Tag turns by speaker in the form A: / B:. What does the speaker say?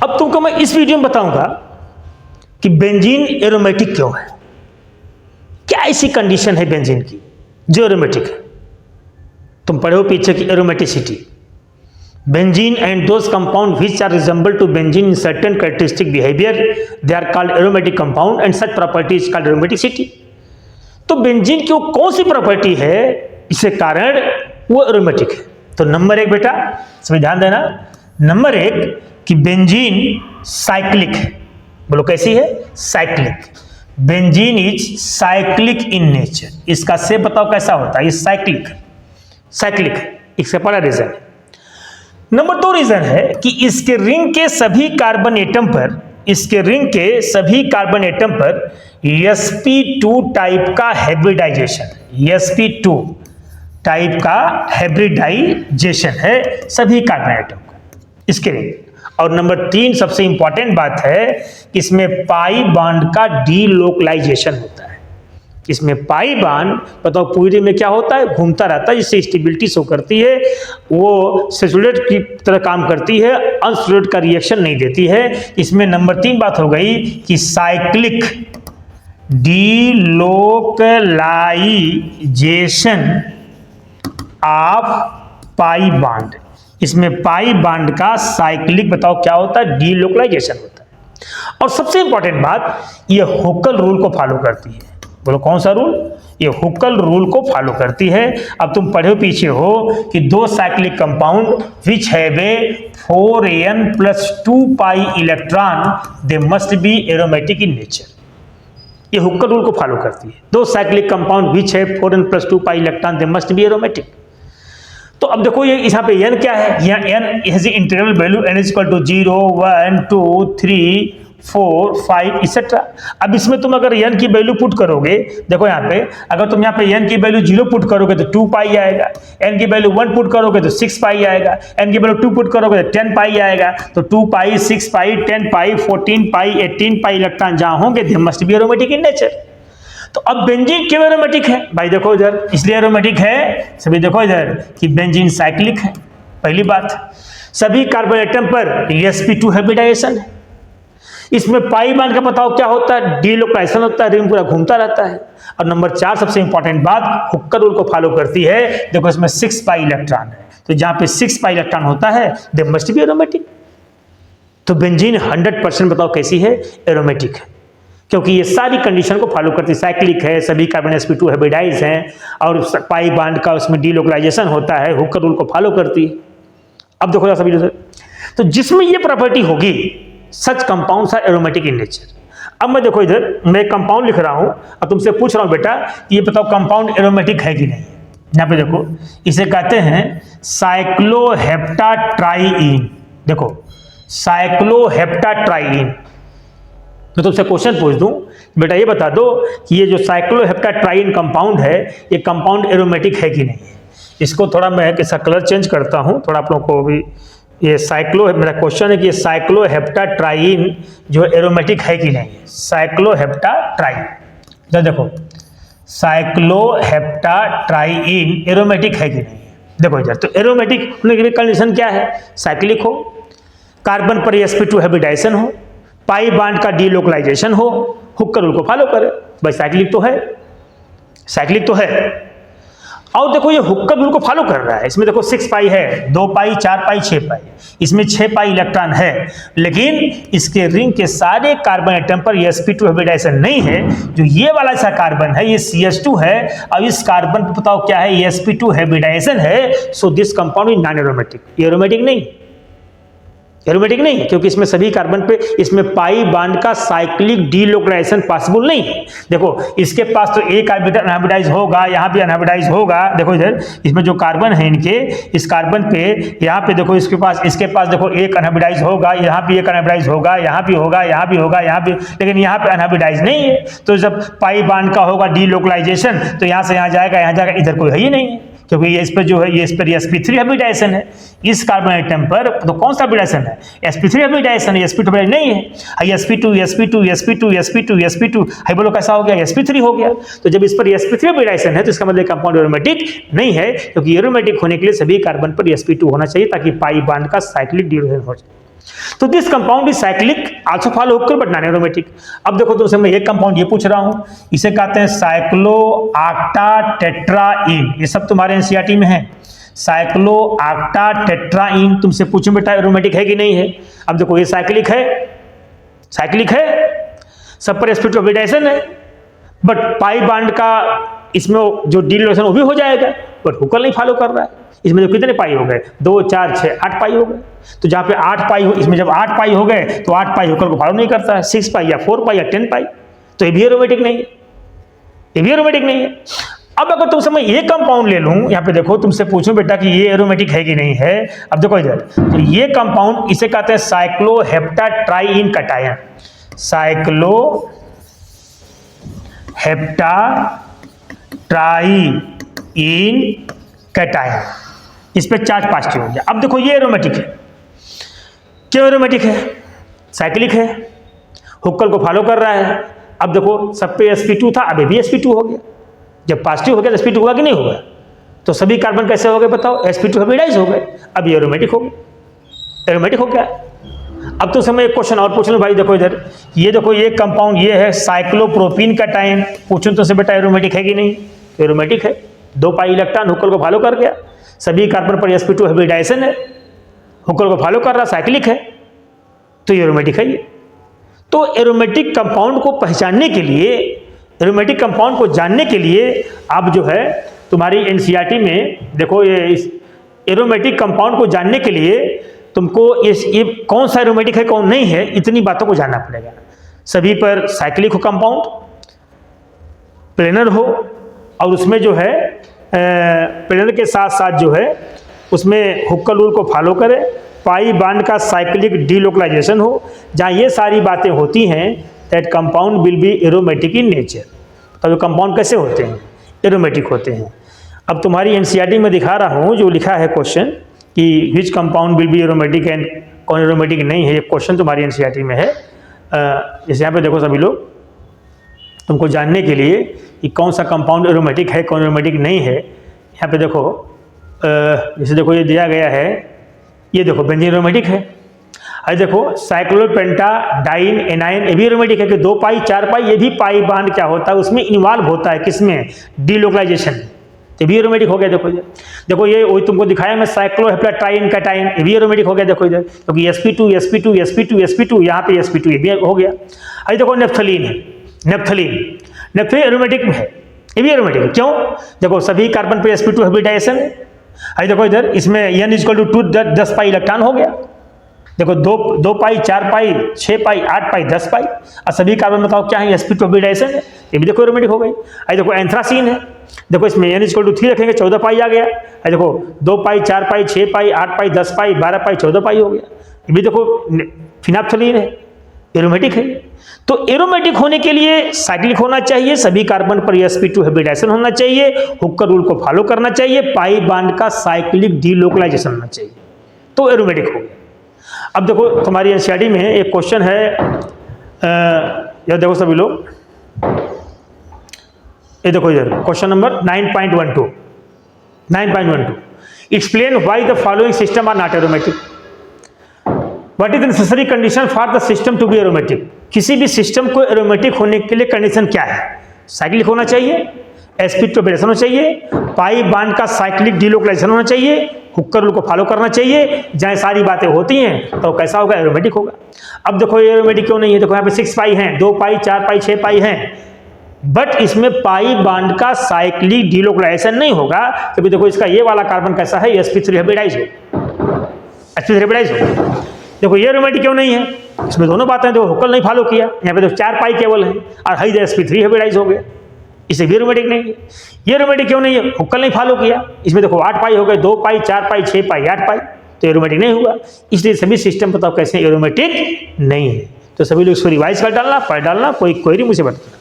A: अब तुमको मैं इस वीडियो में बताऊंगा कि बेंजीन एरोमेटिक क्यों है, क्या ऐसी कंडीशन है बेंजीन की जो एरोमेटिक है। तुम पढ़े हो पीछे की aromaticity, benzene and those compound which are resemble to benzene in certain characteristic behaviour they are called aromatic compound and such property is called aromaticity. तो बेंजीन की वो कौन सी प्रॉपर्टी है इसके कारण वो एरोमेटिक है। तो नंबर एक बेटा सभी ध्यान देना, नंबर एक कि बेंजीन साइक्लिक है। बोलो कैसी है? Cyclic. Benzene is cyclic in nature. इसका से बताओ कैसा होता है? ये साइक्लिक है, इससे बड़ा रीजन है। नंबर दो रीजन है कि इसके रिंग के सभी कार्बन एटम पर sp2 टाइप का हाइब्रिडाइजेशन है सभी कार्बन एटम का इसके रिंग। और नंबर तीन सबसे इंपॉर्टेंट बात है कि इसमें पाई बॉन्ड का डीलोकलाइजेशन होता है। इसमें पाई बॉन्ड बताओ पूरी में क्या होता है? घूमता रहता है, जिससे स्टेबिलिटी शो करती है, वो सैचुरेट की तरह काम करती है, अनसैचुरेट का रिएक्शन नहीं देती है। इसमें नंबर तीन बात हो गई कि cyclic delocalisation of pi bond. इसमें पाई बॉन्ड का साइक्लिक बताओ क्या होता है? डीलोकलाइजेशन होता है। और सबसे इंपॉर्टेंट बात, ये हुक्कल रूल को फॉलो करती है। बोलो कौन सा रूल? ये हुक्कल रूल को फॉलो करती है। अब तुम पढ़े पीछे हो कि दो cyclic compound which have a 4n+2 pi electron they must be aromatic in nature. ये हुक्कल रूल को फॉलो करती है। दो cyclic compound which have 4n+2 pi electron they must be aromatic. तो अब देखो ये यहाँ पे n क्या है? यहाँ n has integral value n is equal to 0, 1, 2, 3, 4, 5 et cetera. अब इसमें तुम अगर n की वैल्यू पुट करोगे, देखो यहाँ पे अगर तुम यहाँ पे n की वैल्यू 0 पुट करोगे तो 2 पाई आएगा, n की वैल्यू 1 पुट करोगे तो 6 पाई आएगा, n की वैल्यू 2 पुट करोगे तो 10 पाई आएगा। तो 2 पाई, 6 पाई, 10 पाई, 14 पाई, 18 पाई इलेक्ट्रॉन जहां होंगे they must be aromatic in nature. तो अब बेंजीन क्यों एरोमेटिक है? भाई देखो इधर, इसलिए एरोमेटिक है सभी देखो इधर कि बेंजीन साइक्लिक है। पहली बात, सभी कार्बन एटम पर sp2 हाइब्रिडाइजेशन है। इसमें पाई बॉन्ड का बताओ क्या होता है? डीलोकलाइजेशन होता है, रिंग पूरा घूमता रहता है। और नंबर चार सबसे इंपॉर्टेंट बात, हुक्कल रूल को फॉलो करती है। देखो इसमें 6 पाई इलेक्ट्रॉन है, तो जहां पे 6 पाई इलेक्ट्रॉन होता है दे मस्ट बी एरोमेटिक। तो बेंजीन 100% बताओ कैसी है? एरोमेटिक है, क्योंकि ये सारी कंडीशन को फॉलो करती है। साइक्लिक है, सभी कार्बन sp2 हाइब्रिडाइज हैं, और पाई बॉन्ड का उसमें डीलोकलाइजेशन होता है, हुक्कल रूल को फॉलो करती है। अब देखो सभी, तो जिसमें ये प्रॉपर्टी होगी such compounds are aromatic in nature. अब मैं देखो इधर मैं एक कंपाउंड लिख रहा हूं, अब तुमसे पूछ रहा हूं बेटा ये बताओ कंपाउंड एरोमेटिक है कि नहीं। यहां पे देखो इसे कहते हैं साइक्लोहेप्टाट्राइइन। देखो साइक्लोहेप्टाट्राइइन। मैं तुमसे क्वेश्चन पूछ दूं बेटा ये बता दो कि ये जो साइक्लोहेप्टाट्राइइन कंपाउंड है ये कंपाउंड एरोमेटिक है कि नहीं। इसको थोड़ा मैं इसका कलर चेंज करता हूं थोड़ा आप लोगों को भी। ये मेरा क्वेश्चन है कि ये साइक्लोहेप्टाट्राइइन जो एरोमेटिक है कि नहीं। साइक्लोहेप्टाट्राइइन, इधर देखो साइक्लोहेप्टाट्राइइन एरोमेटिक है कि नहीं। देखो इधर, तो एरोमेटिक होने की कंडीशन क्या है? साइक्लिक हो, कार्बन पर sp2 हाइब्रिडाइजेशन हो, पाई बॉन्ड का डीलोकलाइजेशन हो, हुक्कल रूल को फॉलो करे। भाई साइक्लिक तो है। और देखो ये हुक्कल रूल को फॉलो कर रहा है। इसमें देखो 6 पाई है, 2 पाई, 4 पाई, 6 पाई, इसमें 6 पाई इलेक्ट्रॉन है, लेकिन इसके रिंग के सारे कार्बन एटम पर sp2 हाइब्रिडाइजेशन नहीं है। जो ये वाला सा कार्बन है ये CH2 है, और इस कार्बन पर बताओ क्या है? sp2 हाइब्रिडाइजेशन है। So this compound is non aromatic. Aromatic नहीं, क्योंकि इसमें सभी कार्बन पे इसमें पाई बॉन्ड का साइक्लिक डीलोकलाइजेशन पॉसिबल नहीं है। देखो इसके पास तो एक अनहाइब्रिडाइज होगा, यहाँ भी अनहाइब्रिडाइज होगा। देखो इधर इसमें जो कार्बन है इनके, इस कार्बन पे यहाँ पे देखो इसके पास देखो एक अनहाइब्रिडाइज होगा, यहाँ भी एक अनहाइब्रिडाइज होगा, यहाँ भी होगा, यहाँ भी होगा, यहाँ भी, लेकिन यहाँ पे अनहाइब्रिडाइज नहीं है। तो जब पाई बॉन्ड का होगा डीलोकलाइजेशन तो यहाँ से यहाँ जाएगा, इधर कोई है ही नहीं है, क्योंकि ये इस पर जो है ये इस पर sp3 हाइब्रिडाइजेशन है। इस कार्बन एटम पर तो कौन सा हाइब्रिडाइजेशन है? sp3 हाइब्रिडाइजेशन है, sp2 हाइब्रिडाइजेशन नहीं है। sp2 हाई बोलो कैसा हो गया? sp3 हो गया। तो जब इस पर sp3 हाइब्रिडाइजेशन है तो इसका मतलब कंपाउंड एरोमेटिक नहीं है, क्योंकि एरोमेटिक होने के लिए सभी कार्बन पर sp2 होना चाहिए ताकि पाई बॉन्ड का साइक्लिक डीलोकलाइजेशन हो जाए। तो this compound is cyclic also follow Huckel but non aromatic. अब देखो तुमसे मैं एक कंपाउंड ये पूछ रहा हूं, इसे कहते हैं साइक्लो ऑक्टा टेट्राइन। ये सब तुम्हारे एनसीईआरटी में है। साइक्लो ऑक्टा टेट्राइन, तुमसे पूछूं बेटा एरोमेटिक है कि नहीं है। अब देखो ये साइक्लिक है, साइक्लिक है, सब पर sp2 हाइब्रिडाइजेशन है, बट पाई बांड का इसमें जो डीलोरेशन वो भी हो जाएगा, बट हुक्कर नहीं फॉलो कर रहा है। इसमें जो कितने पाई हो गए, 2 4 6 8 पाई हो गए। तो जहां पे 8 पाई हो, इसमें जब 8 पाई हो गए तो 8 पाई हुक्कर को फॉलो नहीं करता है, 6 पाई या 4 पाई या 10 पाई, तो ये भी एरोमेटिक नहीं है, ये भी एरोमेटिक नहीं है। अब अगर तुमसे मैं ये कंपाउंड ले लूं, यहाँ पे देखो तुमसे पूछूं बेटा कि ये एरोमेटिक है कि नहीं है। अब देखो इधर, तो ये कंपाउंड इसे कहते हैं साइक्लोहेप्टाट्राइन कटायन, साइक्लो हेप्टाट्राइन कैटायन, इस पे चार्ज पॉजिटिव हो गया। अब देखो ये एरोमेटिक है, क्यों एरोमेटिक है, साइक्लिक है, हुक्कर को फॉलो कर रहा है। अब देखो सब पे sp2 था, अब ये भी sp2 हो गया। जब पॉजिटिव हो गया तो sp2 हुआ कि नहीं हुआ, तो सभी कार्बन कैसे हो गए बताओ, sp2 हाइब्रिडाइज हो गए। अब ये एरोमेटिक हो गया, एरोमेटिक हो गया। अब तो समय एक क्वेश्चन और पूछ लो भाई, देखो इधर, ये देखो ये कंपाउंड ये है साइक्लोप्रोपीन कैटायन, पूछूं तो से बेटा एरोमेटिक है कि नहीं, एरोमेटिक है। 2 पाई इलेक्ट्रॉन हुक्कर को फॉलो कर गया, सभी कार्बन पर sp2 हाइब्रिडाइजेशन है, हुक्कर को फॉलो कर रहा, साइक्लिक है, तो ये एरोमेटिक है। ये तो एरोमेटिक कंपाउंड को पहचानने के लिए, एरोमेटिक कंपाउंड को जानने के लिए आप जो है तुम्हारी एनसीईआरटी में देखो, ये इस एरोमेटिक कंपाउंड को जानने के लिए तुमको ये कौन सा एरोमेटिक है कौन नहीं है, इतनी बातों को जानना पड़ेगा। सभी पर साइक्लिक हो कंपाउंड, प्लेनर हो, और उसमें जो है प्लेनर के साथ साथ जो है उसमें हुक्कर रूल को फॉलो करे, पाई बांड का साइक्लिक डीलोकलाइजेशन हो। जहाँ ये सारी बातें होती हैं, that compound will be aromatic in nature. तब ये कंपाउंड कैसे होते हैं, एरोमेटिक होते हैं। अब तुम्हारी एनसीईआरटी में दिखा रहा हूँ जो लिखा है क्वेश्चन कि which compound will be aromatic and कौन एरोमेटिक नहीं है, ये क्वेश्चन तुम्हारी एनसीईआरटी में है। जैसे यहाँ पे देखो सभी लोग, तुमको जानने के लिए कि कौन सा कंपाउंड एरोमेटिक है कौन एरोमेटिक नहीं है, यहाँ पे देखो जैसे देखो ये दिया गया है, ये देखो बेंजीन एरोमेटिक है। अरे देखो साइक्लोपेंटाडाइन एनाइन, ये भी एरोमेटिक है कि 2 पाई 4 पाई, ये भी पाई बांड क्या होता है उसमें इन्वॉल्व होता है, किसमें, डीलोकलाइजेशन, ये भी एरोमेटिक हो गया। देखो इधर, देखो ये वही तुमको दिखाया मैं साइक्लोहेप्टाट्राइन कैटायन, ये भी एरोमेटिक हो गया। देखो इधर, क्योंकि sp2 sp2 sp2 sp2, यहाँ पे sp2 ये भी हो गया। अरे देखो नेफ्थलीन है, नेफ्थलीन, नेफ्थलीन एरोमेटिक है, ये भी एरोमेटिक है। क्यों, देखो सभी कार्बन पे sp2 हाइब्रिडाइजेशन है। अरे देखो इधर, इसमें n = 2 10 पाई इलेक्ट्रॉन हो गया। देखो 2 पाई 4 पाई 6 पाई 8 पाई 10 पाई, और सभी कार्बन बताओ क्या है, sp2 हाइब्रिडाइजेशन है, ये भी देखो एरोमेटिक हो गई। अरे देखो एंथ्रासीन है, देखो इसमें n = 3 रखेंगे 14 पाई आ गया। अरे देखो 2 पाई 4 पाई 6 पाई 8 पाई 10 पाई 12 पाई 14 पाई हो गया। ये भी देखो फिनाप्थलीन है, एरोमेटिक है। तो एरोमेटिक होने के लिए साइक्लिक होना चाहिए, सभी कार्बन पर sp2 हाइब्रिडाइजेशन होना चाहिए, हुक्कर रूल को फॉलो करना चाहिए, पाई बांड का साइक्लिक डीलोकलाइजेशन होना चाहिए, तो एरोमेटिक हो गया। अब देखो तुम्हारी एनसीईआरटी में एक क्वेश्चन है, यार देखो सभी लोग, ये देखो इधर question number 9.12, explain why the following system are not aromatic. What is the necessary condition for the system to be aromatic. किसी भी सिस्टम को एरोमेटिक होने के लिए कंडीशन क्या है, साइक्लिक होना चाहिए, sp2 हाइब्रिडाइजेशन होना चाहिए, पाई बांड का साइक्लिक डीलोकलाइजेशन होना चाहिए, हुक्कर रूल को फॉलो करना चाहिए। जहाँ सारी बातें होती हैं तो कैसा होगा, एरोमेटिक होगा। अब देखो ये एरोमेटिक क्यों नहीं है, देखो यहाँ पे 6 पाई हैं, 2 पाई 4 पाई 6 पाई हैं, बट इसमें पाई बांड का साइक्लिक डीलोकलाइजेशन नहीं होगा, क्योंकि देखो इसका ये वाला कार्बन कैसा है, sp3 हाइब्रिडाइज हो, sp3 हाइब्रिडाइज हो। देखो ये एरोमेटिक क्यों नहीं है, इसमें दोनों बातें, देखो हुक्कर नहीं फॉलो किया, यहाँ पे तो 4 पाई केवल है, और हाई sp3 हाइब्रिडाइज हो गया, इसे भी एरोमेटिक नहीं है। ये एरोमेटिक क्यों नहीं है, हुक्कर नहीं फॉलो किया, इसमें देखो 8 पाई हो गए, 2 पाई 4 पाई 6 पाई 8 पाई, तो एरोमेटिक नहीं हुआ। इसलिए सभी सिस्टम बताओ कैसे एरोमेटिक नहीं है। तो सभी लोग इसको रिवाइज कर डालना, पढ़ डालना, कोई क्वेरी मुझे बताना।